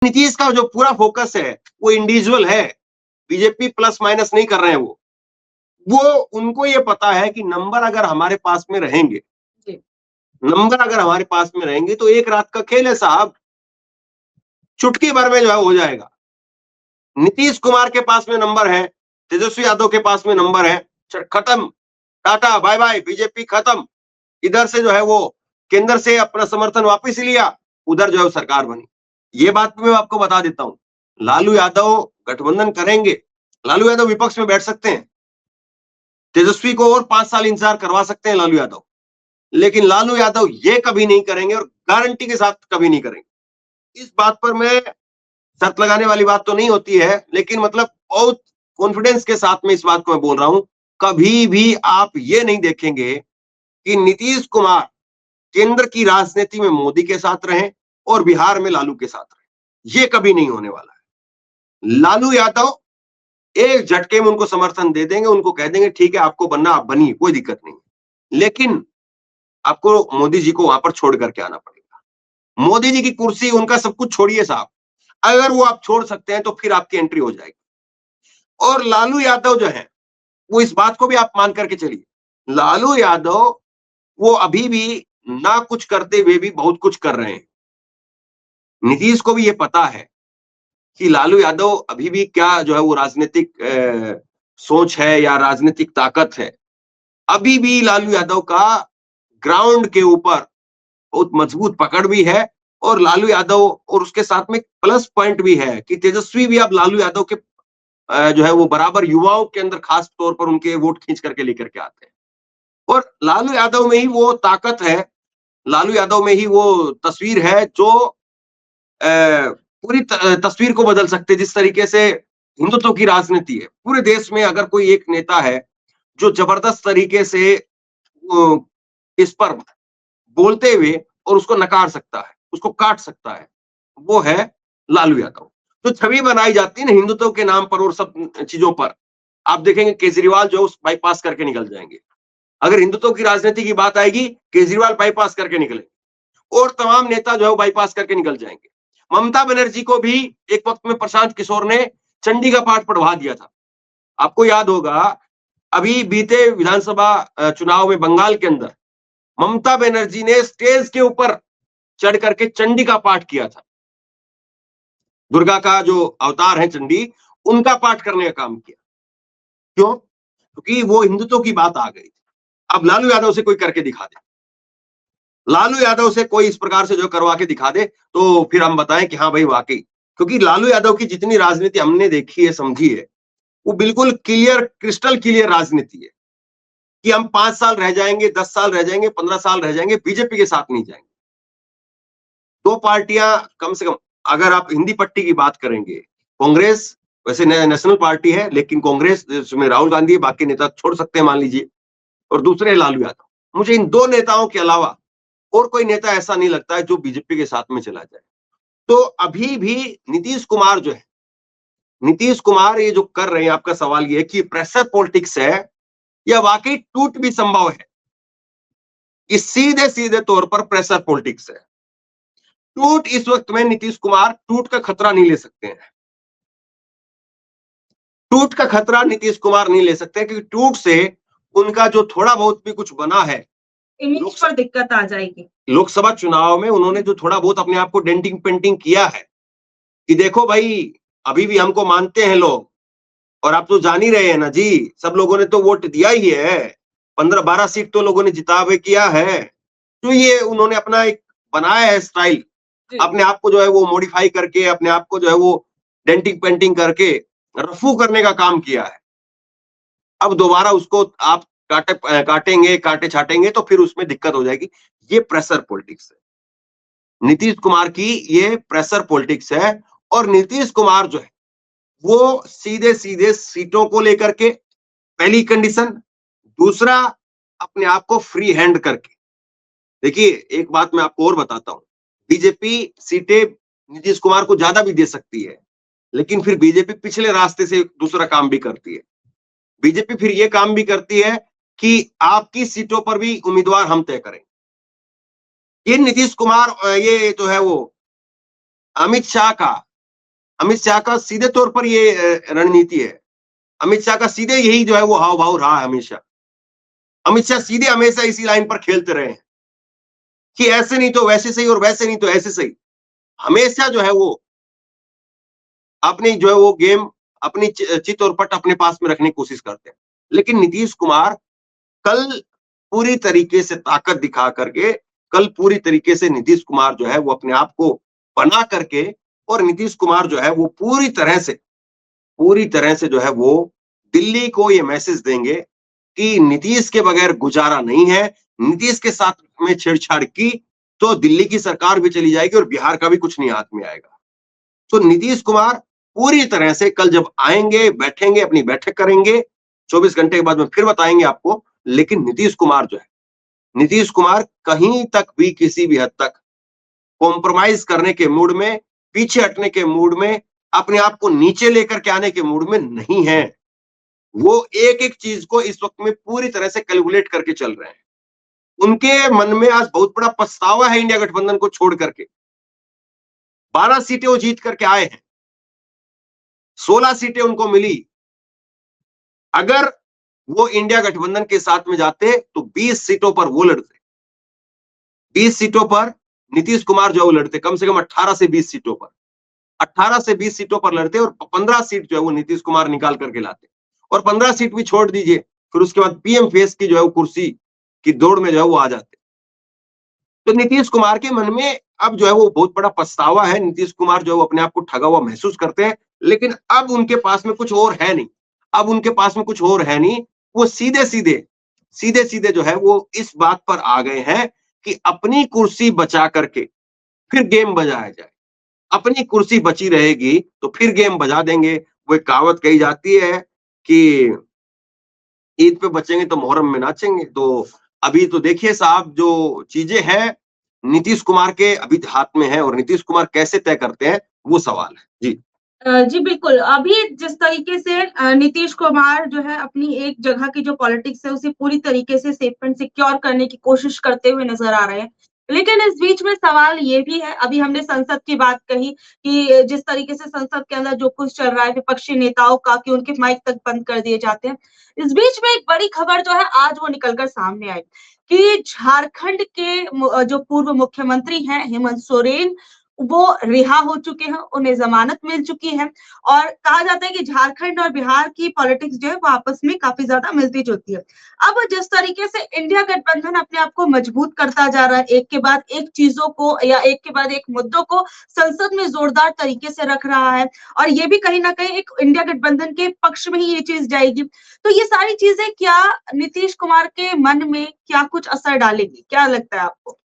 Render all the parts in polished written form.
नीतीश का जो पूरा फोकस है वो इंडिविजुअल है, बीजेपी प्लस माइनस नहीं कर रहे हैं वो उनको ये पता है कि नंबर अगर हमारे पास में रहेंगे, नंबर अगर हमारे पास में रहेंगे तो एक रात का खेल है साहब, चुटकी भर में जो है हो जाएगा। नीतीश कुमार के पास में नंबर है, तेजस्वी यादव के पास में नंबर है, खत्म, टाटा बाय बाय, बीजेपी खत्म। इधर से जो है वो केंद्र से अपना समर्थन वापस लिया, उधर जो है सरकार बनी। ये बात मैं आपको बता देता हूं, लालू यादव गठबंधन करेंगे, लालू यादव विपक्ष में बैठ सकते हैं, तेजस्वी को और 5 साल इंतजार करवा सकते हैं लालू यादव, लेकिन लालू यादव ये कभी नहीं करेंगे और गारंटी के साथ कभी नहीं करेंगे। इस बात पर मैं शर्त लगाने वाली बात तो नहीं होती है, लेकिन मतलब बहुत कॉन्फिडेंस के साथ में इस बात को मैं बोल रहा हूं, कभी भी आप ये नहीं देखेंगे कि नीतीश कुमार केंद्र की राजनीति में मोदी के साथ रहें और बिहार में लालू के साथ रहें, ये कभी नहीं होने वाला है। लालू यादव एक झटके में उनको समर्थन दे देंगे, उनको कह देंगे ठीक है आपको बनना आप बनिए, कोई दिक्कत नहीं, लेकिन आपको मोदी जी को वहां पर छोड़ करके आना पड़ेगा। मोदी जी की कुर्सी, उनका सब कुछ छोड़िए साहब, अगर वो आप छोड़ सकते हैं तो फिर आपकी एंट्री हो जाएगी। और लालू यादव जो है वो इस बात को भी आप मान करके चलिए, लालू यादव वो अभी भी ना कुछ करते हुए भी बहुत कुछ कर रहे हैं। नीतीश को भी ये पता है कि लालू यादव अभी भी क्या जो है वो राजनीतिक सोच है या राजनीतिक ताकत है, अभी भी लालू यादव का ग्राउंड के ऊपर बहुत मजबूत पकड़ भी है। और लालू यादव और उसके साथ में प्लस पॉइंट भी है कि तेजस्वी भी अब लालू यादव के जो है वो बराबर युवाओं के अंदर खास तौर पर उनके वोट खींच करके लेकर के आते हैं। और लालू यादव में ही वो ताकत है, लालू यादव में ही वो तस्वीर है जो पूरी तस्वीर को बदल सकते, जिस तरीके से हिंदुत्व की राजनीति है पूरे देश में, अगर कोई एक नेता है जो जबरदस्त तरीके से इस पर बोलते हुए और उसको नकार सकता है, उसको काट सकता है, वो है लालू यादव। तो छवि बनाई जाती है ना हिंदुत्व के नाम पर और सब चीजों पर, आप देखेंगे केजरीवाल जो उस बाईपास करके निकल जाएंगे। अगर हिंदुत्व की राजनीति की बात आएगी, केजरीवाल बाईपास करके निकलेंगे और तमाम नेता जो है बाईपास करके निकल जाएंगे। ममता बनर्जी को भी एक वक्त में प्रशांत किशोर ने चंडी का पाठ पढ़वा दिया था। आपको याद होगा अभी बीते विधानसभा चुनाव में बंगाल के अंदर ममता बनर्जी ने स्टेज के ऊपर चढ़ करके चंडी का पाठ किया था। दुर्गा का जो अवतार है चंडी, उनका पाठ करने का काम किया। क्यों? क्योंकि वो हिंदुत्व की बात आ गई। अब लालू यादव से कोई करके दिखा दे, लालू यादव से कोई इस प्रकार से जो करवा के दिखा दे, तो फिर हम बताएं कि हाँ भाई वाकई, क्योंकि लालू यादव की जितनी राजनीति हमने देखी है, समझी है, वो बिल्कुल क्लियर, क्रिस्टल क्लियर राजनीति है कि हम 5 साल रह जाएंगे, 10 साल रह जाएंगे, 15 साल रह जाएंगे, बीजेपी के साथ नहीं जाएंगे। दो पार्टियां कम से कम, अगर आप हिंदी पट्टी की बात करेंगे, कांग्रेस वैसे नेशनल पार्टी है, लेकिन कांग्रेस जिसमें राहुल गांधी, बाकी नेता छोड़ सकते हैं मान लीजिए, और दूसरे लालू यादव। मुझे इन दो नेताओं के अलावा और कोई नेता ऐसा नहीं लगता है जो बीजेपी के साथ में चला जाए। तो अभी भी नीतीश कुमार जो है, नीतीश कुमार ये जो कर रहे हैं, आपका सवाल ये है कि प्रेशर पॉलिटिक्स है या वाकई टूट भी संभव है? कि सीधे सीधे तौर पर प्रेशर पॉलिटिक्स है। टूट इस वक्त में नीतीश कुमार टूट का खतरा नहीं ले सकते हैं, टूट का खतरा नीतीश कुमार नहीं ले सकते, क्योंकि टूट से उनका जो थोड़ा बहुत भी कुछ बना है, इमेज पर दिक्कत आ जाएगी। लोकसभा चुनाव में उन्होंने जो थोड़ा बहुत अपने आप को डेंटिंग पेंटिंग किया है कि देखो भाई अभी भी हमको मानते हैं लोग, और आप तो जान ही रहे हैं ना जी, सब लोगों ने तो वोट दिया ही है, 15-12 सीट तो लोगों ने जितावे किया है। तो ये उन्होंने अपना एक बनाया है स्टाइल, अपने आप को जो है वो मॉडिफाई करके, अपने आप को जो है वो डेंटिंग पेंटिंग करके रफू करने का काम किया है। अब दोबारा उसको आप काटेंगे, काटे छाटेंगे तो फिर उसमें दिक्कत हो जाएगी। ये प्रेशर पॉलिटिक्स है नीतीश कुमार की, ये प्रेशर पॉलिटिक्स है। और नीतीश कुमार जो है वो सीधे सीधे सीटों को लेकर के, पहली कंडीशन, दूसरा अपने आप को फ्री हैंड करके। देखिए एक बात मैं आपको और बताता हूं, बीजेपी सीटें नीतीश कुमार को ज्यादा भी दे सकती है, लेकिन फिर बीजेपी पिछले रास्ते से दूसरा काम भी करती है। बीजेपी फिर ये काम भी करती है कि आपकी सीटों पर भी उम्मीदवार हम तय करें। ये नीतीश कुमार, ये जो है वो अमित शाह का अमित शाह का सीधे तौर पर ये रणनीति है। अमित शाह का सीधे यही जो है वो हाव भाव रहा है हमेशा। अमित शाह सीधे हमेशा इसी लाइन पर खेलते रहे हैं कि ऐसे नहीं तो वैसे सही और वैसे नहीं तो ऐसे सही। हमेशा जो है वो अपनी जो है वो गेम अपनी चित और पट अपने पास में रखने की कोशिश करते हैं। लेकिन नीतीश कुमार कल पूरी तरीके से ताकत दिखा करके, कल पूरी तरीके से नीतीश कुमार जो है वो अपने आप को बना करके, और नीतीश कुमार जो है वो पूरी तरह से जो है वो दिल्ली को ये मैसेज देंगे कि नीतीश के बगैर गुजारा नहीं है। नीतीश के साथ में छेड़छाड़ की तो दिल्ली की सरकार भी चली जाएगी और बिहार का भी कुछ नहीं हाथ में आएगा। तो नीतीश कुमार पूरी तरह से कल जब आएंगे, बैठेंगे, अपनी बैठक करेंगे, 24 घंटे के बाद में फिर बताएंगे आपको। लेकिन नीतीश कुमार जो है, नीतीश कुमार कहीं तक भी किसी भी हद तक कॉम्प्रोमाइज करने के मूड में, पीछे हटने के मूड में, अपने आप को नीचे लेकर के आने के मूड में नहीं है। वो एक एक चीज को इस वक्त में पूरी तरह से कैलकुलेट करके चल रहे हैं। उनके मन में आज बहुत बड़ा पछतावा है इंडिया गठबंधन को छोड़ करके। 12 सीटें वो जीत करके आए हैं, 16 सीटें उनको मिली। अगर वो इंडिया गठबंधन के साथ में जाते तो 20 सीटों पर वो लड़ते, 20 सीटों पर नीतीश कुमार जो लड़ते, कम से कम 18 से 20 सीटों पर, 18 से 20 सीटों पर लड़ते और 15 सीट जो है वो नीतीश कुमार निकाल करके लाते। और 15 सीट भी छोड़ दीजिए, फिर उसके बाद पीएम फेस की जो है वो कुर्सी की दौड़ में जो है वो आ जाते। तो नीतीश कुमार के मन में अब जो है वो बहुत बड़ा पछतावा है। नीतीश कुमार जो है वो अपने आप को ठगा हुआ महसूस करते हैं, लेकिन अब उनके पास में कुछ और है नहीं। अब उनके पास में कुछ और है नहीं। वो सीधे सीधे जो है वो इस बात पर आ गए हैं कि अपनी कुर्सी बचा करके फिर गेम बजाया जाए। अपनी कुर्सी बची रहेगी तो फिर गेम बजा देंगे। वो एक कहावत कही जाती है कि ईद पे बचेंगे तो मुहर्रम में नाचेंगे। तो अभी तो देखिए साहब, जो चीजें हैं नीतीश कुमार के अभी हाथ में है, और नीतीश कुमार कैसे तय करते हैं वो सवाल है। जी जी बिल्कुल। अभी जिस तरीके से नीतीश कुमार जो है अपनी एक जगह की जो पॉलिटिक्स है उसे पूरी तरीके से सेफ एंड सिक्योर करने की कोशिश करते हुए नजर आ रहे हैं। लेकिन इस बीच में सवाल ये भी है, अभी हमने संसद की बात कही कि जिस तरीके से संसद के अंदर जो कुछ चल रहा है विपक्षी नेताओं का, कि उनके माइक तक बंद कर दिए जाते हैं। इस बीच में एक बड़ी खबर जो है आज वो निकलकर सामने आई कि झारखंड के जो पूर्व मुख्यमंत्री हैं हेमंत सोरेन, वो रिहा हो चुके हैं, उन्हें जमानत मिल चुकी है। और कहा जाता है कि झारखंड और बिहार की पॉलिटिक्स जो है वो आपस में काफी ज्यादा मिलती-जुलती है। अब जिस तरीके से इंडिया गठबंधन अपने आप को मजबूत करता जा रहा है, एक के बाद एक चीजों को या एक के बाद एक मुद्दों को संसद में जोरदार तरीके से रख रहा है, और ये भी कहीं न कहीं एक इंडिया गठबंधन के पक्ष में ही ये चीज जाएगी। तो ये सारी चीजें क्या नीतीश कुमार के मन में क्या कुछ असर डालेगी? क्या लगता है आपको?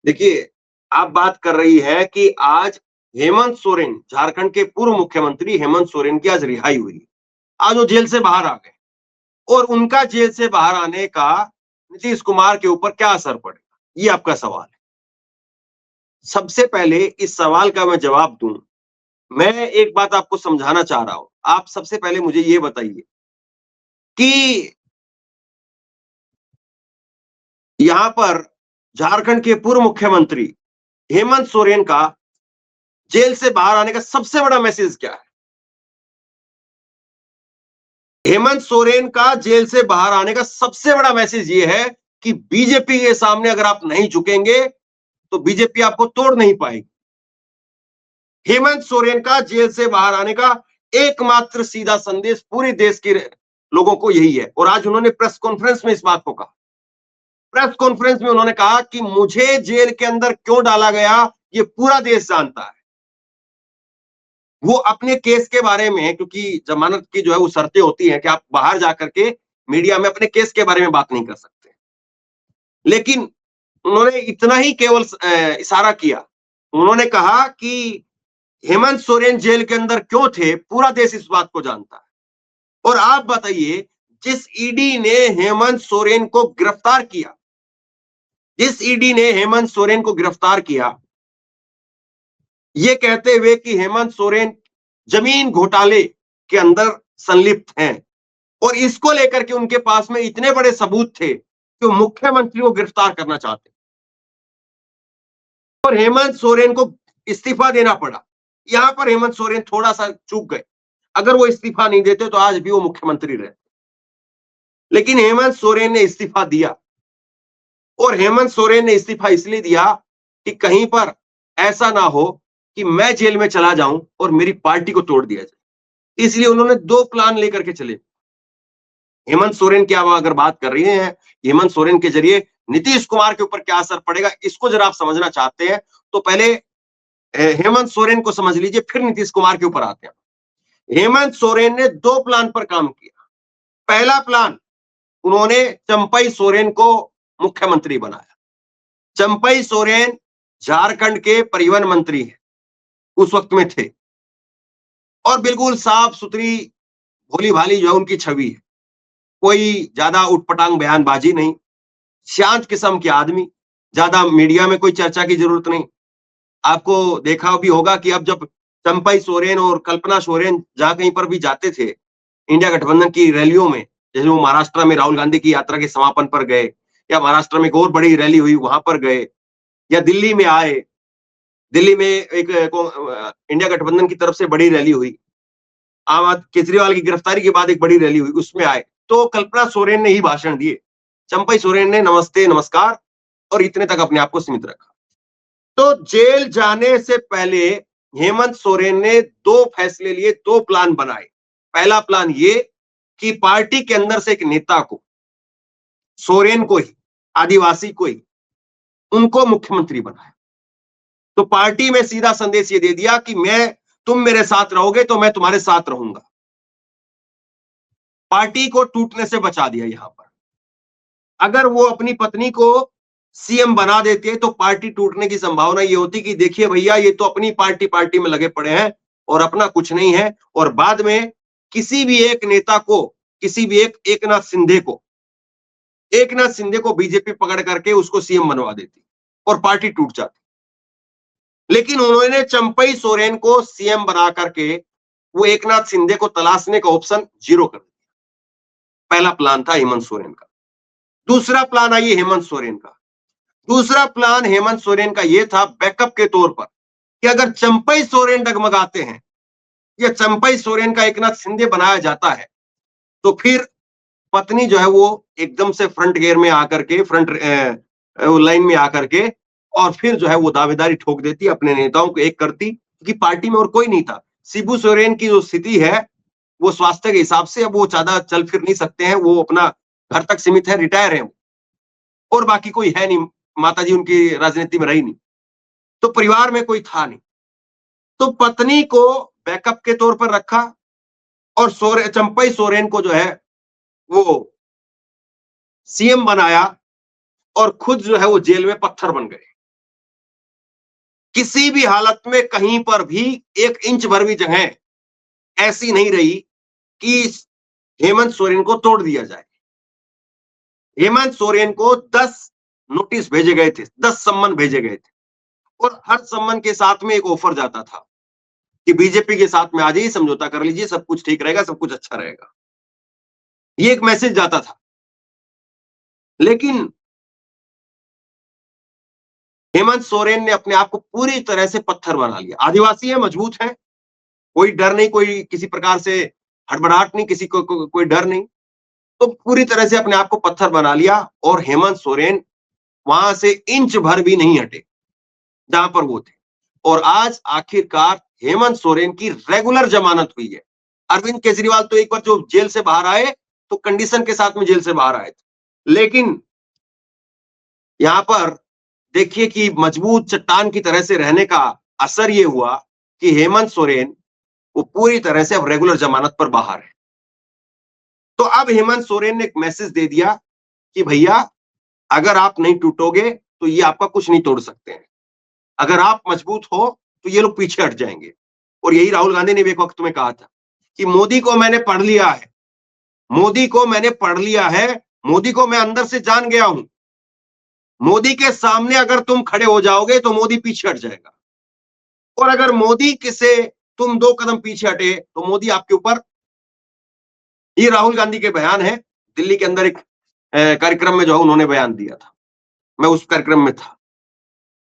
देखिए, आप बात कर रही है कि आज हेमंत सोरेन, झारखंड के पूर्व मुख्यमंत्री हेमंत सोरेन की आज रिहाई हुई। आज वो जेल से बाहर आ गए, और उनका जेल से बाहर आने का नीतीश कुमार के ऊपर क्या असर पड़ेगा, ये आपका सवाल है। सबसे पहले इस सवाल का मैं जवाब दूं, मैं एक बात आपको समझाना चाह रहा हूं। आप सबसे पहले मुझे ये बताइए कि यहां पर झारखंड के पूर्व मुख्यमंत्री हेमंत सोरेन का जेल से बाहर आने का सबसे बड़ा मैसेज क्या है? हेमंत सोरेन का जेल से बाहर आने का सबसे बड़ा मैसेज ये है कि बीजेपी के सामने अगर आप नहीं झुकेंगे तो बीजेपी आपको तोड़ नहीं पाएगी। हेमंत सोरेन का जेल से बाहर आने का एकमात्र सीधा संदेश पूरे देश के लोगों को यही है। और आज उन्होंने प्रेस कॉन्फ्रेंस में इस बात को कहा। प्रेस कॉन्फ्रेंस में उन्होंने कहा कि मुझे जेल के अंदर क्यों डाला गया ये पूरा देश जानता है। वो अपने केस के बारे में, क्योंकि जमानत की जो है वो शर्तें होती हैं कि आप बाहर जाकर के मीडिया में अपने केस के बारे में बात नहीं कर सकते, लेकिन उन्होंने इतना ही केवल इशारा किया। उन्होंने कहा कि हेमंत सोरेन जेल के अंदर क्यों थे पूरा देश इस बात को जानता है। और आप बताइए, जिस ईडी ने हेमंत सोरेन को गिरफ्तार किया, जिस ईडी ने हेमंत सोरेन को गिरफ्तार किया ये कहते हुए कि हेमंत सोरेन जमीन घोटाले के अंदर संलिप्त हैं, और इसको लेकर के उनके पास में इतने बड़े सबूत थे कि वो मुख्यमंत्री को गिरफ्तार करना चाहते, और हेमंत सोरेन को इस्तीफा देना पड़ा। यहां पर हेमंत सोरेन थोड़ा सा चूक गए। अगर वो इस्तीफा नहीं देते तो आज भी वो मुख्यमंत्री रहते, लेकिन हेमंत सोरेन ने इस्तीफा दिया। और हेमंत सोरेन ने इस्तीफा इसलिए दिया कि कहीं पर ऐसा ना हो कि मैं जेल में चला जाऊं और मेरी पार्टी को तोड़ दिया जाए। इसलिए उन्होंने 2 प्लान लेकर के चले। हेमंत सोरेन की आप अगर बात कर रही हैं, हेमंत सोरेन के जरिए नीतीश कुमार के ऊपर क्या असर पड़ेगा, इसको जरा आप समझना चाहते हैं तो पहले हेमंत सोरेन को समझ लीजिए, फिर नीतीश कुमार के ऊपर आते हैं। हेमंत सोरेन ने 2 प्लान पर काम किया। पहला प्लान, उन्होंने चंपई सोरेन को मुख्यमंत्री बनाया। चंपई सोरेन झारखंड के परिवहन मंत्री हैं, उस वक्त में थे, और बिल्कुल साफ सुथरी भोली भाली जो है उनकी छवि है। कोई ज्यादा उटपटांग बयानबाजी नहीं, शांत किस्म के आदमी, ज्यादा मीडिया में कोई चर्चा की जरूरत नहीं। आपको देखा भी होगा कि अब जब चंपई सोरेन और कल्पना सोरेन जहां कहीं पर भी जाते थे इंडिया गठबंधन की रैलियों में, जैसे वो महाराष्ट्र में राहुल गांधी की यात्रा के समापन पर गए, या महाराष्ट्र में एक और बड़ी रैली हुई वहां पर गए, या दिल्ली में आए, दिल्ली में एक इंडिया गठबंधन की तरफ से बड़ी रैली हुई, केजरीवाल की गिरफ्तारी के बाद एक बड़ी रैली हुई, उसमें आए तो कल्पना सोरेन ने ही भाषण दिए, चंपई सोरेन ने नमस्ते नमस्कार और इतने तक अपने आप को सीमित रखा। तो जेल जाने से पहले हेमंत सोरेन ने 2 फैसले लिए, 2 प्लान बनाए। पहला प्लान ये कि पार्टी के अंदर से एक नेता को, सोरेन को ही, आदिवासी को ही, उनको मुख्यमंत्री बनाया। तो पार्टी में सीधा संदेश ये दे दिया कि तुम मेरे साथ रहोगे तो मैं तुम्हारे साथ रहूंगा। पार्टी को टूटने से बचा दिया। यहां पर अगर वो अपनी पत्नी को सीएम बना देते तो पार्टी टूटने की संभावना ये होती कि देखिए भैया, ये तो अपनी पार्टी में लगे पड़े हैं और अपना कुछ नहीं है, और बाद में किसी भी एक नेता को, किसी भी एकनाथ शिंदे को बीजेपी पकड़ करके उसको सीएम बनवा देती और पार्टी टूट जाती। लेकिन उन्होंने चंपई सोरेन को सीएम बना करके वो एकनाथ शिंदे को तलाशने का ऑप्शन 0 कर दिया। पहला प्लान था हेमंत सोरेन का। दूसरा प्लान आइए हेमंत सोरेन का। दूसरा प्लान हेमंत सोरेन का यह था बैकअप के तौर पर कि अगर चंपई सोरेन डगमगाते हैं या चंपई सोरेन का एकनाथ शिंदे बनाया जाता है तो फिर पत्नी जो है वो एकदम से फ्रंट गियर में आकर के, फ्रंट लाइन में आकर के, और फिर जो है वो दावेदारी ठोक देती, अपने नेताओं को एक करती, क्योंकि पार्टी में और कोई नहीं था। शिबू सोरेन की जो स्थिति है वो स्वास्थ्य के हिसाब से अब वो ज्यादा चल फिर नहीं सकते हैं, वो अपना घर तक सीमित है, रिटायर है, और बाकी कोई है नहीं, माताजी उनकी राजनीति में रही नहीं, तो परिवार में कोई था नहीं। तो पत्नी को बैकअप के तौर पर रखा और चंपई सोरेन को जो है वो सीएम बनाया, और खुद जो है वो जेल में पत्थर बन गए। किसी भी हालत में कहीं पर भी 1 इंच भर भी जगह ऐसी नहीं रही कि हेमंत सोरेन को तोड़ दिया जाए। हेमंत सोरेन को 10 नोटिस भेजे गए थे, 10 सम्मन भेजे गए थे, और हर सम्मन के साथ में एक ऑफर जाता था कि बीजेपी के साथ में आ जाइए, समझौता कर लीजिए, सब कुछ ठीक रहेगा, सब कुछ अच्छा रहेगा। ये एक मैसेज जाता था। लेकिन हेमंत सोरेन ने अपने आप को पूरी तरह से पत्थर बना लिया। आदिवासी है, मजबूत है, कोई डर नहीं, कोई किसी प्रकार से हड़बड़ाहट नहीं, किसी को कोई डर नहीं, तो पूरी तरह से अपने आप को पत्थर बना लिया, और हेमंत सोरेन वहां से इंच भर भी नहीं हटे जहां पर वो थे। और आज आखिरकार हेमंत सोरेन की रेगुलर जमानत हुई है। अरविंद केजरीवाल तो एक बार जो जेल से बाहर आए तो कंडीशन के साथ में जेल से बाहर आए थे, लेकिन यहां पर देखिए कि मजबूत चट्टान की तरह से रहने का असर ये हुआ कि हेमंत सोरेन वो पूरी तरह से अब रेगुलर जमानत पर बाहर है। तो अब हेमंत सोरेन ने एक मैसेज दे दिया कि भैया, अगर आप नहीं टूटोगे तो ये आपका कुछ नहीं तोड़ सकते हैं, अगर आप मजबूत हो तो ये लोग पीछे हट जाएंगे। और यही राहुल गांधी ने भी एक वक्त में कहा था कि मोदी को मैंने पढ़ लिया है, मोदी को मैंने पढ़ लिया है, मोदी को मैं अंदर से जान गया हूं, मोदी के सामने अगर तुम खड़े हो जाओगे तो मोदी पीछे हट जाएगा, और अगर मोदी से तुम 2 कदम पीछे हटे तो मोदी आपके ऊपर। ये राहुल गांधी के बयान है, दिल्ली के अंदर एक कार्यक्रम में जो उन्होंने बयान दिया था, मैं उस कार्यक्रम में था।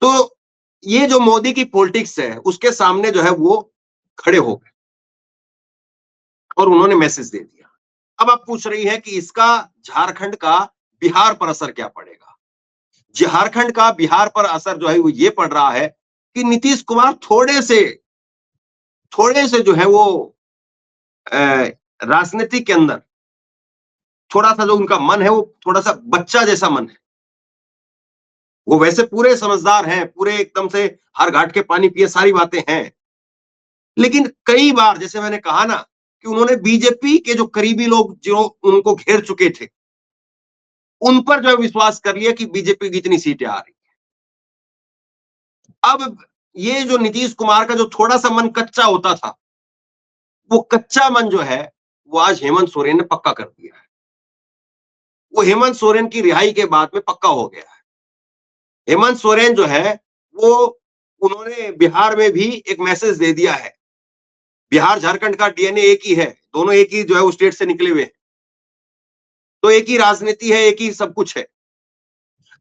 तो ये जो मोदी की पॉलिटिक्स है उसके सामने जो है वो खड़े हो गए और उन्होंने मैसेज दे दिया। अब आप पूछ रही है कि इसका झारखंड का बिहार पर असर क्या पड़ेगा? झारखंड का बिहार पर असर जो है वो ये पड़ रहा है कि नीतीश कुमार थोड़े से जो है वो राजनीति के अंदर थोड़ा सा जो उनका मन है वो थोड़ा सा बच्चा जैसा मन है। वो वैसे पूरे समझदार हैं, पूरे एकदम से हर घाट के पानी पिए सारी बातें हैं, लेकिन कई बार जैसे मैंने कहा ना कि उन्होंने बीजेपी के जो करीबी लोग जो उनको घेर चुके थे उन पर जो है विश्वास कर लिया कि बीजेपी की इतनी सीटें आ रही है। अब ये जो नीतीश कुमार का जो थोड़ा सा मन कच्चा होता था वो कच्चा मन जो है वो आज हेमंत सोरेन ने पक्का कर दिया है। वो हेमंत सोरेन की रिहाई के बाद में पक्का हो गया है। हेमंत सोरेन जो है वो उन्होंने बिहार में भी एक मैसेज दे दिया है। बिहार झारखंड का डीएनए एक ही है, दोनों एक ही जो है वो स्टेट से निकले हुए हैं, तो एक ही राजनीति है, एक ही सब कुछ है।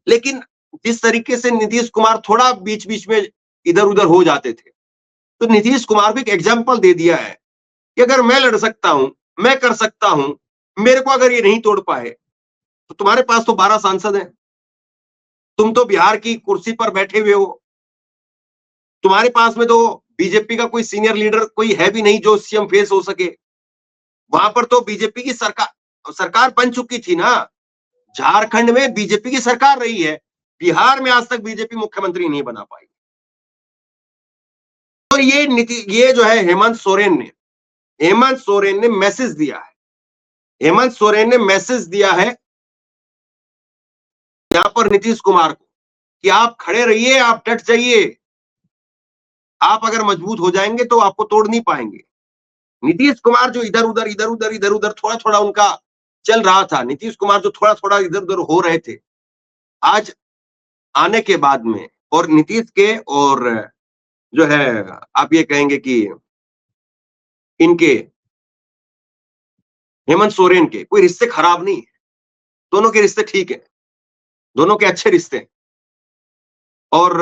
लेकिन जिस तरीके से नीतीश कुमार थोड़ा बीच बीच में इधर उधर हो जाते थे, तो नीतीश कुमार को एक एग्जाम्पल दे दिया है कि अगर मैं लड़ सकता हूं, मैं कर सकता हूं, मेरे को अगर ये नहीं तोड़ पाए तो तुम्हारे पास तो 12 सांसद हैं, तुम तो बिहार की कुर्सी पर बैठे हुए हो, तुम्हारे पास में तो बीजेपी का कोई सीनियर लीडर कोई है भी नहीं जो सीएम फेस हो सके। वहां पर तो बीजेपी की सरकार बन चुकी थी ना, झारखंड में बीजेपी की सरकार रही है, बिहार में आज तक बीजेपी मुख्यमंत्री नहीं बना पाई। तो ये जो है हेमंत सोरेन ने मैसेज दिया है। हेमंत सोरेन ने मैसेज दिया है यहां पर नीतीश कुमार को कि आप खड़े रहिए, आप डट जाइए, आप अगर मजबूत हो जाएंगे तो आपको तोड़ नहीं पाएंगे। नीतीश कुमार जो इधर उधर थोड़ा थोड़ा उनका चल रहा था, नीतीश कुमार जो थोड़ा थोड़ा इधर उधर हो रहे थे, आज आने के बाद में और नीतीश के और जो है आप ये कहेंगे कि इनके हेमंत सोरेन के कोई रिश्ते खराब नहीं है, दोनों के रिश्ते ठीक है, दोनों के अच्छे रिश्ते हैं। और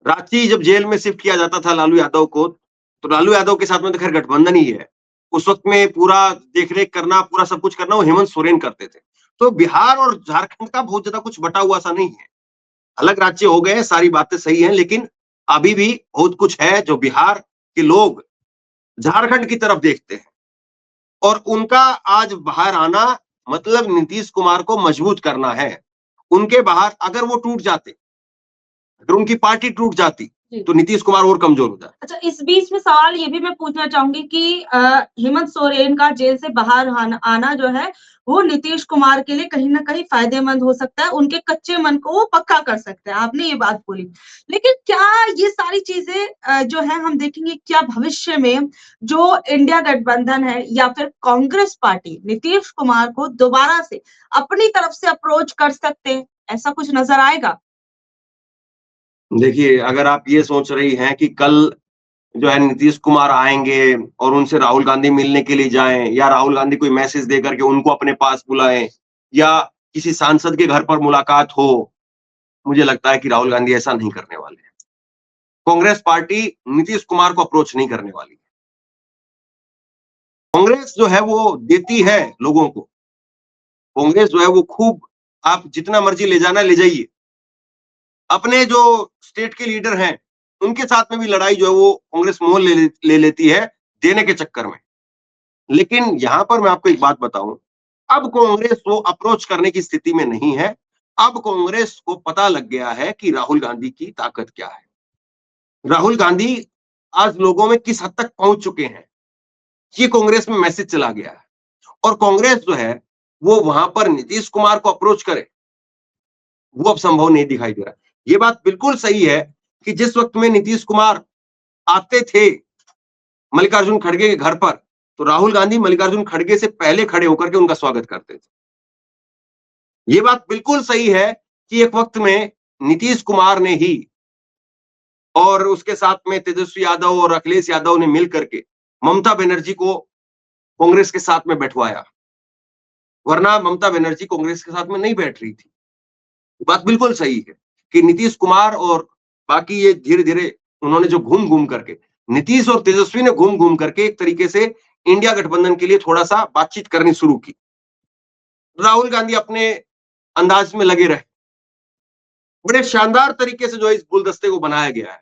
रांची जब जेल में शिफ्ट किया जाता था लालू यादव को, तो लालू यादव के साथ में तो खैर गठबंधन ही है, उस वक्त में पूरा देखरेख करना, पूरा सब कुछ करना वो हेमंत सोरेन करते थे। तो बिहार और झारखंड का बहुत ज्यादा कुछ बटा हुआ सा नहीं है, अलग राज्य हो गए, सारी बातें सही हैं, लेकिन अभी भी बहुत कुछ है जो बिहार के लोग झारखंड की तरफ देखते हैं। और उनका आज बाहर आना मतलब नीतीश कुमार को मजबूत करना है। उनके बाहर अगर वो टूट जाते, अगर उनकी पार्टी टूट जाती तो नीतीश कुमार और कमजोर हो जाता। अच्छा, इस बीच में सवाल ये भी मैं पूछना चाहूंगी कि हेमंत सोरेन का जेल से बाहर आना जो है वो नीतीश कुमार के लिए कहीं ना कहीं फायदेमंद हो सकता है, उनके कच्चे मन को वो पक्का कर सकते हैं, आपने ये बात बोली। लेकिन क्या ये सारी चीजें जो है हम देखेंगे क्या भविष्य में जो इंडिया गठबंधन है या फिर कांग्रेस पार्टी नीतीश कुमार को दोबारा से अपनी तरफ से अप्रोच कर सकते हैं, ऐसा कुछ नजर आएगा? देखिए, अगर आप ये सोच रही हैं कि कल जो है नीतीश कुमार आएंगे और उनसे राहुल गांधी मिलने के लिए जाएं या राहुल गांधी कोई मैसेज दे करके उनको अपने पास बुलाएं या किसी सांसद के घर पर मुलाकात हो, मुझे लगता है कि राहुल गांधी ऐसा नहीं करने वाले हैं। कांग्रेस पार्टी नीतीश कुमार को अप्रोच नहीं करने वाली है। कांग्रेस जो है वो देती है लोगों को, कांग्रेस जो है वो खूब, आप जितना मर्जी ले जाना ले जाइए। अपने जो स्टेट के लीडर हैं उनके साथ में भी लड़ाई जो है वो कांग्रेस मोल ले लेती है देने के चक्कर में। लेकिन यहां पर मैं आपको एक बात बताऊं, अब कांग्रेस को अप्रोच करने की स्थिति में नहीं है। अब कांग्रेस को पता लग गया है कि राहुल गांधी की ताकत क्या है, राहुल गांधी आज लोगों में किस हद तक पहुंच चुके हैं, ये कांग्रेस में मैसेज चला गया है। और कांग्रेस जो है वो वहां पर नीतीश कुमार को अप्रोच करे, वो अब संभव नहीं दिखाई दे रहा। ये बात बिल्कुल सही है कि जिस वक्त में नीतीश कुमार आते थे मल्लिकार्जुन खड़गे के घर पर, तो राहुल गांधी मल्लिकार्जुन खड़गे से पहले खड़े होकर के उनका स्वागत करते थे। ये बात बिल्कुल सही है कि एक वक्त में नीतीश कुमार ने ही और उसके साथ में तेजस्वी यादव और अखिलेश यादव ने मिल करके ममता बनर्जी को कांग्रेस के साथ में बैठवाया, वरना ममता बनर्जी कांग्रेस के साथ में नहीं बैठ रही थी। बात बिल्कुल सही है कि नीतीश कुमार और बाकी ये धीरे धीरे उन्होंने जो घूम घूम करके, नीतीश और तेजस्वी ने घूम घूम करके एक तरीके से इंडिया गठबंधन के लिए थोड़ा सा बातचीत करनी शुरू की। राहुल गांधी अपने अंदाज में लगे रहे। बड़े शानदार तरीके से जो इस गुलदस्ते को बनाया गया है।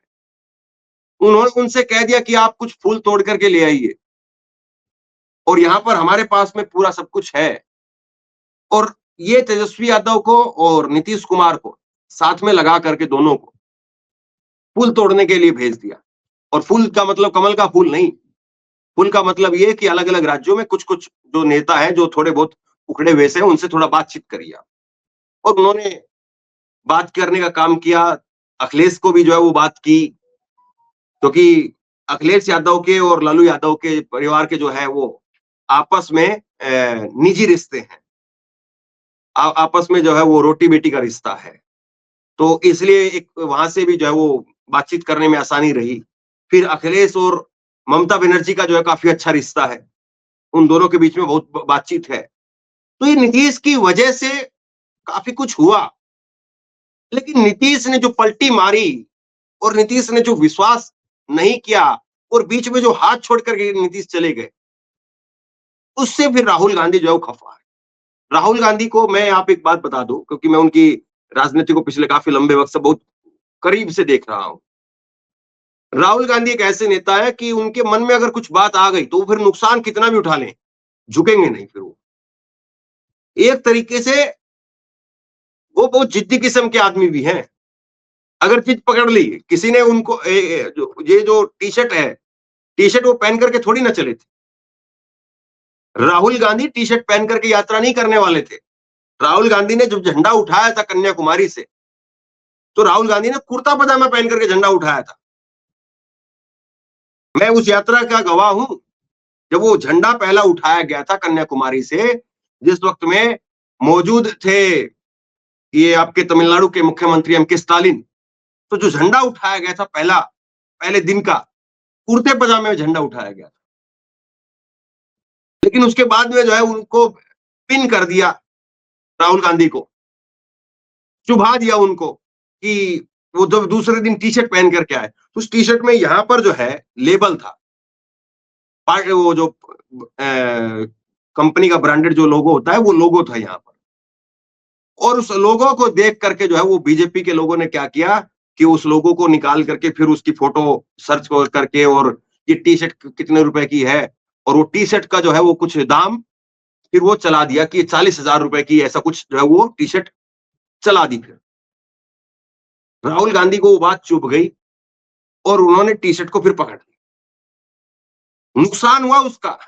उन्होंने उनसे कह दिया कि आप कुछ फूल तोड़ करके ले आइए और यहां पर हमारे पास में पूरा सब कुछ है। और ये तेजस्वी यादव को और नीतीश कुमार को साथ में लगा करके दोनों को फूल तोड़ने के लिए भेज दिया। और फूल का मतलब कमल का फूल नहीं, फूल का मतलब ये कि अलग अलग राज्यों में कुछ कुछ जो नेता है जो थोड़े बहुत उखड़े हुए से उनसे थोड़ा बातचीत करिए। और उन्होंने बात करने का काम किया। अखिलेश को भी जो है वो बात की, क्योंकि अखिलेश यादव के और लालू यादव के परिवार के जो है वो आपस में निजी रिश्ते हैं। आपस में जो है वो रोटी बेटी का रिश्ता है। तो इसलिए एक वहां से भी जो है वो बातचीत करने में आसानी रही। फिर अखिलेश और ममता बनर्जी का जो है काफी अच्छा रिश्ता है, उन दोनों के बीच में बहुत बातचीत है। तो ये नीतीश की वजह से काफी कुछ हुआ। लेकिन नीतीश ने जो पलटी मारी और नीतीश ने जो विश्वास नहीं किया और बीच में जो हाथ छोड़ करके नीतीश चले गए, उससे फिर राहुल गांधी जो है वो खफा है। राहुल गांधी को मैं आप एक बात बता दूं, क्योंकि मैं उनकी राजनीति को पिछले काफी लंबे वक्त से बहुत करीब से देख रहा हूं। राहुल गांधी एक ऐसे नेता है कि उनके मन में अगर कुछ बात आ गई तो फिर नुकसान कितना भी उठा लें, झुकेंगे नहीं। फिर वो एक तरीके से वो बहुत जिद्दी किस्म के आदमी भी हैं। अगर जिद पकड़ ली किसी ने उनको ये जो टी शर्ट है, टी शर्ट वो पहन करके थोड़ी ना चले थे। राहुल गांधी टी शर्ट पहन करके यात्रा नहीं करने वाले थे। राहुल गांधी ने जब झंडा उठाया था कन्याकुमारी से, तो राहुल गांधी ने कुर्ता पजामा पहन करके झंडा उठाया था। मैं उस यात्रा का गवाह हूं, जब वो झंडा पहला उठाया गया था कन्याकुमारी से, जिस वक्त में मौजूद थे ये आपके तमिलनाडु के मुख्यमंत्री एम के स्टालिन। तो जो झंडा उठाया गया था पहले दिन का, कुर्ते पजामे में झंडा उठाया गया था। लेकिन उसके बाद में जो है उनको पिन कर दिया, राहुल गांधी को चुभा दिया उनको कि वो जब दूसरे दिन टी शर्ट पहन करके आए, तो उस टी शर्ट में यहां पर जो है लेबल था, वो जो कंपनी का ब्रांडेड जो लोगो होता है वो लोगो था यहाँ पर। और उस लोगो को देख करके जो है वो बीजेपी के लोगों ने क्या किया कि उस लोगो को निकाल करके फिर उसकी फोटो सर्च करके और ये टी शर्ट कितने रुपए की है, और वो टी शर्ट का जो है वो कुछ दाम फिर वो चला दिया कि 40,000 रुपए की, ऐसा कुछ जो है वो टी शर्ट चला दी। फिर राहुल गांधी को वो बात चुभ गई और उन्होंने टी शर्ट को फिर पकड़ लिया। नुकसान हुआ उसका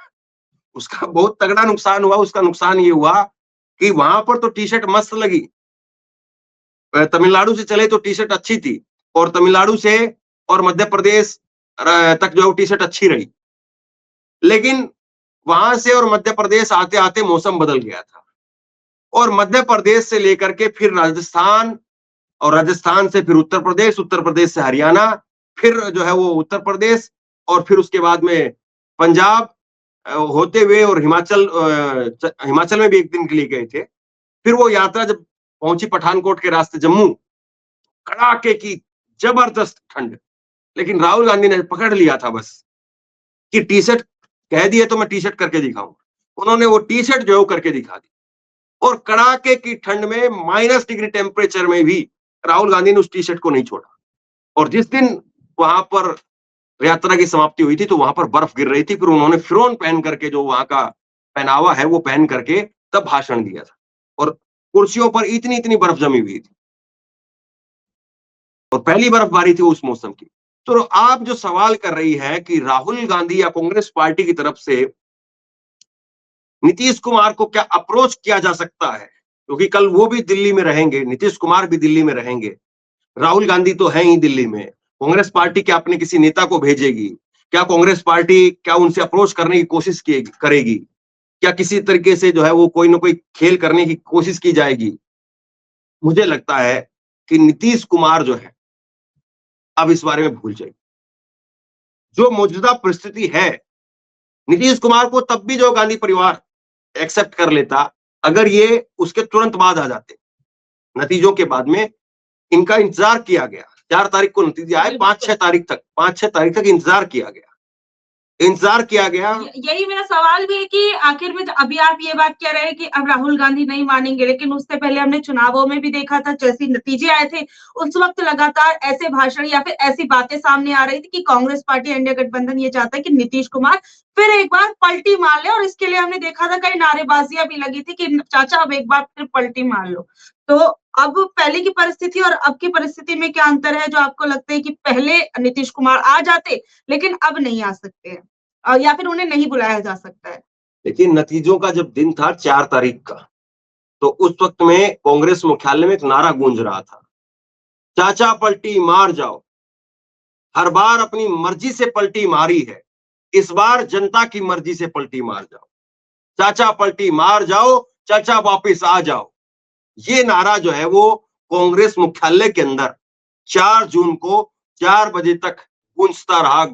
बहुत तगड़ा नुकसान हुआ। उसका नुकसान ये हुआ कि वहां पर तो टी शर्ट मस्त लगी, तमिलनाडु से चले तो टी शर्ट अच्छी थी, और तमिलनाडु से और मध्य प्रदेश तक जो टी शर्ट अच्छी रही। लेकिन वहां से और मध्य प्रदेश आते आते मौसम बदल गया था, और मध्य प्रदेश से लेकर के फिर राजस्थान, और राजस्थान से फिर उत्तर प्रदेश, उत्तर प्रदेश से हरियाणा, फिर जो है वो उत्तर प्रदेश, और फिर उसके बाद में पंजाब होते हुए और हिमाचल में भी एक दिन के लिए गए थे। फिर वो यात्रा जब पहुंची पठानकोट के रास्ते जम्मू, कड़ाके की जबरदस्त ठंड। लेकिन राहुल गांधी ने पकड़ लिया था बस कि टी शर्ट कह दिए तो मैं टी शर्ट करके दिखाऊंगा। उन्होंने वो टी शर्ट जो है करके दिखा दी, और कड़ाके की ठंड में -डिग्री टेम्परेचर में भी राहुल गांधी ने उस टी शर्ट को नहीं छोड़ा। और जिस दिन वहां पर यात्रा की समाप्ति हुई थी तो वहां पर बर्फ गिर रही थी। फिर उन्होंने फिरौन पहन करके, जो वहां का पहनावा है वो पहन करके तब भाषण दिया था, और कुर्सियों पर इतनी इतनी बर्फ जमी हुई थी, और पहली बर्फबारी थी उस मौसम की। तो आप जो सवाल कर रही है कि राहुल गांधी या कांग्रेस पार्टी की तरफ से नीतीश कुमार को क्या अप्रोच किया जा सकता है, क्योंकि कल वो भी दिल्ली में रहेंगे, नीतीश कुमार भी दिल्ली में रहेंगे, राहुल गांधी तो है ही दिल्ली में। कांग्रेस पार्टी क्या अपने किसी नेता को भेजेगी? क्या कांग्रेस पार्टी क्या उनसे अप्रोच करने की कोशिश करेगी? क्या किसी तरीके से जो है वो कोई ना कोई खेल करने की कोशिश की जाएगी? मुझे लगता है कि नीतीश कुमार जो है अब इस बारे में भूल जाए। जो मौजूदा परिस्थिति है, नीतीश कुमार को तब भी जो गांधी परिवार एक्सेप्ट कर लेता अगर ये उसके तुरंत बाद आ जाते। नतीजों के बाद में इनका इंतजार किया गया, 4 तारीख को नतीजे आए, 5-6 तारीख तक इंतजार किया गया। यही मेरा सवाल भी है कि आखिर में अभी आप ये बात कह रहे हैं कि अब राहुल गांधी नहीं मानेंगे, लेकिन उससे पहले हमने चुनावों में भी देखा था, जैसे नतीजे आए थे उस वक्त लगातार ऐसे भाषण या फिर ऐसी बातें सामने आ रही थी कि कांग्रेस पार्टी, इंडिया गठबंधन ये चाहता है कि नीतीश कुमार फिर एक बार पलटी मार ले, और इसके लिए हमने देखा था कई नारेबाजियां भी लगी थी कि चाचा अब एक बार फिर पलटी मार लो। तो अब पहले की परिस्थिति और अब की परिस्थिति में क्या अंतर है जो आपको लगता है कि पहले नीतीश कुमार आ जाते लेकिन अब नहीं आ सकते हैं, या फिर उन्हें नहीं बुलाया जा सकता है? लेकिन नतीजों का जब दिन था 4 तारीख का, तो उस वक्त में कांग्रेस मुख्यालय में एक नारा गूंज रहा था, चाचा पलटी मार जाओ। हर बार अपनी मर्जी से पलटी मारी है, इस बार जनता की मर्जी से पलटी मार जाओ। चाचा पलटी मार जाओ, चाचा वापिस आ जाओ। ये नारा जो है वो कांग्रेस मुख्यालय के अंदर 4 जून को 4 बजे तक गूंजता रहा।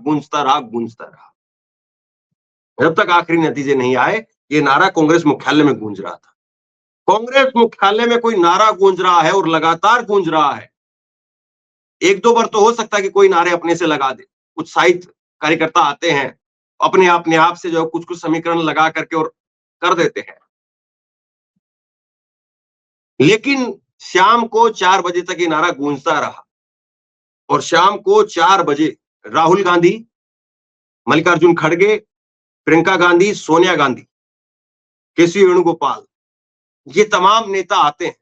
जब तक आखिरी नतीजे नहीं आए, ये नारा कांग्रेस मुख्यालय में गूंज रहा था। कांग्रेस मुख्यालय में कोई नारा गूंज रहा है और लगातार गूंज रहा है। 1-2 बार तो हो सकता है कि कोई नारे अपने से लगा दे, उत्साहित कार्यकर्ता आते हैं, अपने आप से जो कुछ समीकरण लगा करके और कर देते हैं। लेकिन शाम को 4 बजे तक ये नारा गूंजता रहा, और शाम को 4 बजे राहुल गांधी, मल्लिकार्जुन खड़गे, प्रियंका गांधी, सोनिया गांधी, केसी वेणुगोपाल, ये तमाम नेता आते हैं,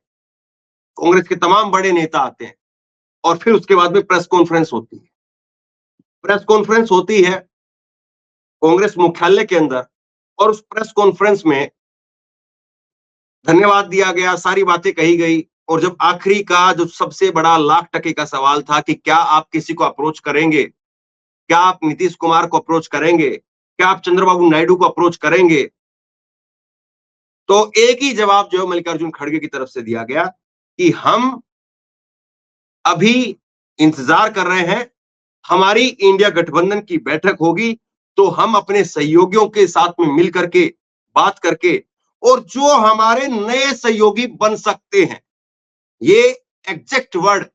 कांग्रेस के तमाम बड़े नेता आते हैं, और फिर उसके बाद में प्रेस कॉन्फ्रेंस होती है कांग्रेस मुख्यालय के अंदर, और उस प्रेस कॉन्फ्रेंस में धन्यवाद दिया गया, सारी बातें कही गई, और जब आखिरी का जो सबसे बड़ा लाख टके का सवाल था कि क्या आप किसी को अप्रोच करेंगे, क्या आप नीतीश कुमार को अप्रोच करेंगे, क्या आप चंद्रबाबू नायडू को अप्रोच करेंगे, तो एक ही जवाब जो है मल्लिकार्जुन खड़गे की तरफ से दिया गया कि हम अभी इंतजार कर रहे हैं, हमारी इंडिया गठबंधन की बैठक होगी तो हम अपने सहयोगियों के साथ में मिल करके बात करके, और जो हमारे नए सहयोगी बन सकते हैं, ये एग्जैक्ट वर्ड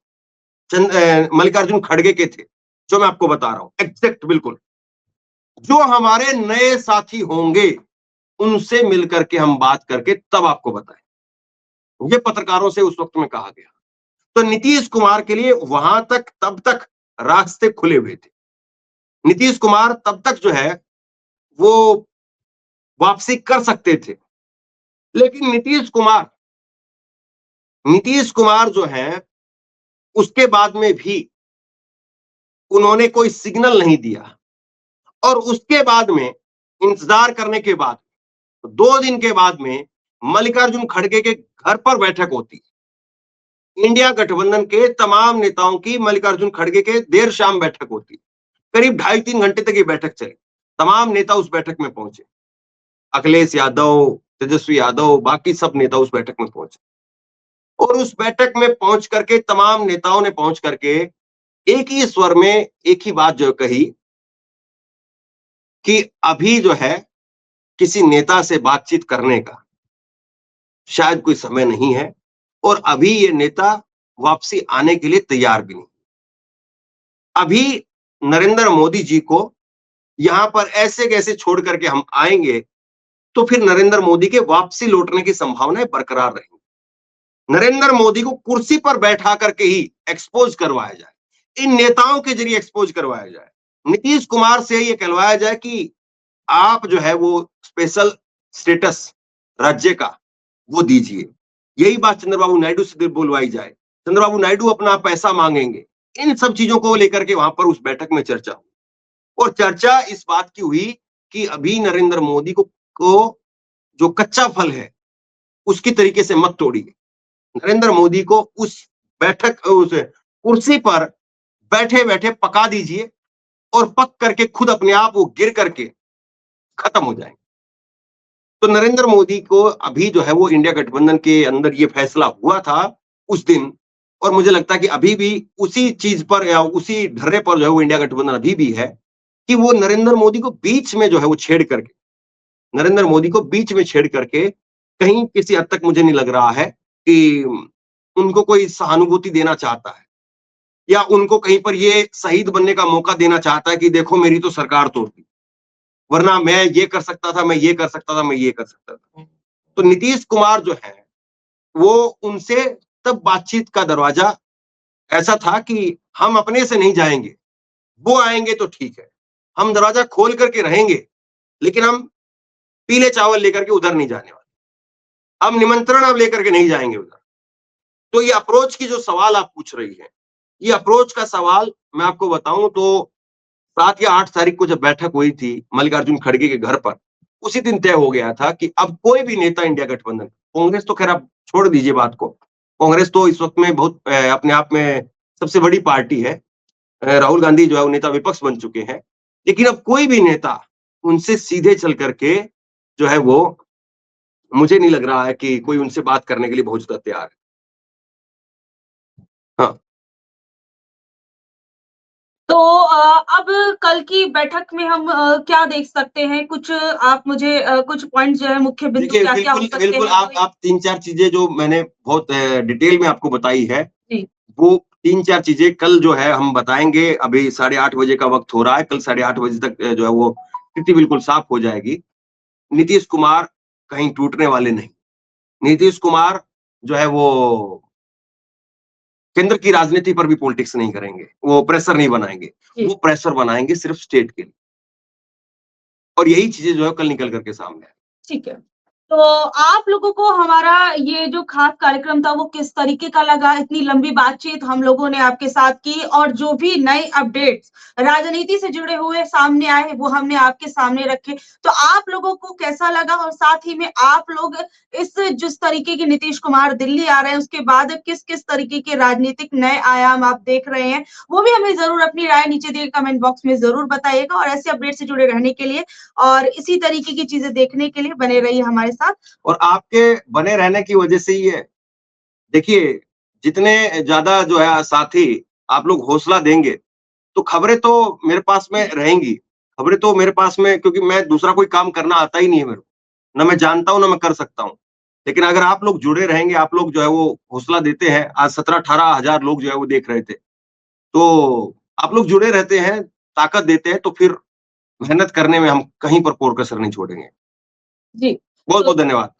मल्लिकार्जुन खड़गे के थे, जो मैं आपको बता रहा हूं, एग्जैक्ट बिल्कुल, जो हमारे नए साथी होंगे उनसे मिलकर के हम बात करके तब आपको बताएं, ये पत्रकारों से उस वक्त में कहा गया। तो नीतीश कुमार के लिए वहां तक तब तक रास्ते खुले हुए थे। नीतीश कुमार तब तक जो है वो वापसी कर सकते थे, लेकिन नीतीश कुमार जो है उसके बाद में भी उन्होंने कोई सिग्नल नहीं दिया, और उसके बाद में इंतजार करने के बाद 2 दिन के बाद में मल्लिकार्जुन खड़गे के घर पर बैठक होती। इंडिया गठबंधन के तमाम नेताओं की मल्लिकार्जुन खड़गे के देर शाम बैठक होती, करीब 2.5-3 घंटे तक ये बैठक चली। तमाम नेता उस बैठक में पहुंचे, अखिलेश यादव, तेजस्वी यादव, बाकी सब नेता उस बैठक में पहुंचे, और उस बैठक में पहुंच करके तमाम नेताओं ने पहुंच करके एक ही स्वर में एक ही बात जो कही कि अभी जो है किसी नेता से बातचीत करने का शायद कोई समय नहीं है, और अभी ये नेता वापसी आने के लिए तैयार भी नहीं। अभी नरेंद्र मोदी जी को यहां पर ऐसे कैसे छोड़ करके हम आएंगे तो फिर नरेंद्र मोदी के वापसी लौटने की संभावनाएं बरकरार रहेंगी। नरेंद्र मोदी को कुर्सी पर बैठा करके ही एक्सपोज करवाया जाए, इन नेताओं के जरिए एक्सपोज करवाया जाए, नीतीश कुमार से ये कहलवाया जाए कि आप जो है वो स्पेशल स्टेटस राज्य का वो दीजिए। यही बात चंद्रबाबू नायडू से बोलवाई जाए, चंद्रबाबू नायडू अपना पैसा मांगेंगे। इन सब चीजों को लेकर के वहां पर उस बैठक में चर्चा हुई, और चर्चा इस बात की हुई कि अभी नरेंद्र मोदी को जो कच्चा फल है उसकी तरीके से मत तोड़िए। नरेंद्र मोदी को उस कुर्सी पर बैठे बैठे पका दीजिए, और पक करके खुद अपने आप वो गिर करके खत्म हो जाएंगे। तो नरेंद्र मोदी को अभी जो है वो इंडिया गठबंधन के अंदर ये फैसला हुआ था उस दिन, और मुझे लगता है कि अभी भी उसी चीज पर या उसी ढर्रे पर जो है वो इंडिया गठबंधन अभी भी है कि वो नरेंद्र मोदी को बीच में जो है वो छेड़ करके कहीं किसी हद तक मुझे नहीं लग रहा है कि उनको कोई सहानुभूति देना चाहता है। या उनको कहीं पर ये शहीद बनने का मौका देना चाहता है कि देखो मेरी तो सरकार तोड़ दी, वरना मैं ये कर सकता था, मैं ये कर सकता था, मैं ये कर सकता था। तो नीतीश कुमार जो है वो उनसे तब बातचीत का दरवाजा ऐसा था कि हम अपने से नहीं जाएंगे, वो आएंगे तो ठीक है, हम दरवाजा खोल करके रहेंगे, लेकिन हम पीले चावल लेकर के उधर नहीं जाने वाले, हम निमंत्रण अब लेकर के नहीं जाएंगे उधर। तो ये अप्रोच की जो सवाल आप पूछ रही है, ये अप्रोच का सवाल मैं आपको बताऊं तो 7 या 8 तारीख को जब बैठक हुई थी मल्लिकार्जुन खड़गे के घर पर, उसी दिन तय हो गया था कि अब कोई भी नेता इंडिया गठबंधन, कांग्रेस तो खैर आप छोड़ दीजिए बात को, कांग्रेस तो इस वक्त में बहुत अपने आप में सबसे बड़ी पार्टी है, राहुल गांधी जो है वो नेता विपक्ष बन चुके हैं, लेकिन अब कोई भी नेता उनसे सीधे चल करके जो है वो, मुझे नहीं लग रहा है कि कोई उनसे बात करने के लिए बहुत ज्यादा तैयार है। हाँ, तो अब कल की बैठक में हम क्या देख सकते हैं? कुछ आप मुझे कुछ पॉइंट जो है मुख्य बिंदु देखिए क्या-क्या हो बिल्कुल सकते बिल्कुल हैं? आप 3-4 चीजें जो मैंने बहुत डिटेल में आपको बताई है, जी, वो 3-4 चीजें कल जो है हम बताएंगे। अभी 8:30 बजे का वक्त हो रहा है, कल 8:30 बजे तक जो है वो स्थिति बिल्कुल साफ हो जाएगी। नीतीश कुमार कहीं टूटने वाले नहीं। नीतीश कुमार जो है वो केंद्र की राजनीति पर भी पॉलिटिक्स नहीं करेंगे, वो प्रेशर नहीं बनाएंगे, जी। वो प्रेशर बनाएंगे सिर्फ स्टेट के लिए, और यही चीजें जो है कल निकल करके सामने आएंगी। ठीक है। तो आप लोगों को हमारा ये जो खास कार्यक्रम था वो किस तरीके का लगा? इतनी लंबी बातचीत हम लोगों ने आपके साथ की और जो भी नए अपडेट्स राजनीति से जुड़े हुए सामने आए वो हमने आपके सामने रखे। तो आप लोगों को कैसा लगा? और साथ ही में आप लोग इस जिस तरीके की नीतीश कुमार दिल्ली आ रहे हैं उसके बाद किस-किस तरीके के राजनीतिक नए आयाम आप देख रहे हैं? वो भी हमें ज़रूर अपनी राय नीचे दिए कमेंट बॉक्स में ज़रूर बताइएगा और ऐसे अपडेट से जुड़े रहने के लिए और इसी तरीके की चीजें देखने के लिए बने रहिए हमारे साथ। और आपके बने रहने की वजह से ही है। देखिए, जितने ज्यादा जो है साथी आप लोग हौसला देंगे, तो खबरें तो मेरे पास में रहेंगी। खबरें तो मेरे पास में, क्योंकि मैं दूसरा कोई काम करना आता ही नहीं है मेरे को। ना मैं जानता हूँ, ना मैं कर सकता हूँ। लेकिन अगर आप लोग जुड़े रहेंगे, आप लोग जो है वो हौसला देते हैं। आज 17-18 हज़ार लोग जो है वो देख रहे थे। तो आप लोग जुड़े रहते हैं, ताकत देते हैं, तो फिर मेहनत करने में हम कहीं पर कोई कसर नहीं छोड़ेंगे। जी। तो बहुत-बहुत धन्यवाद।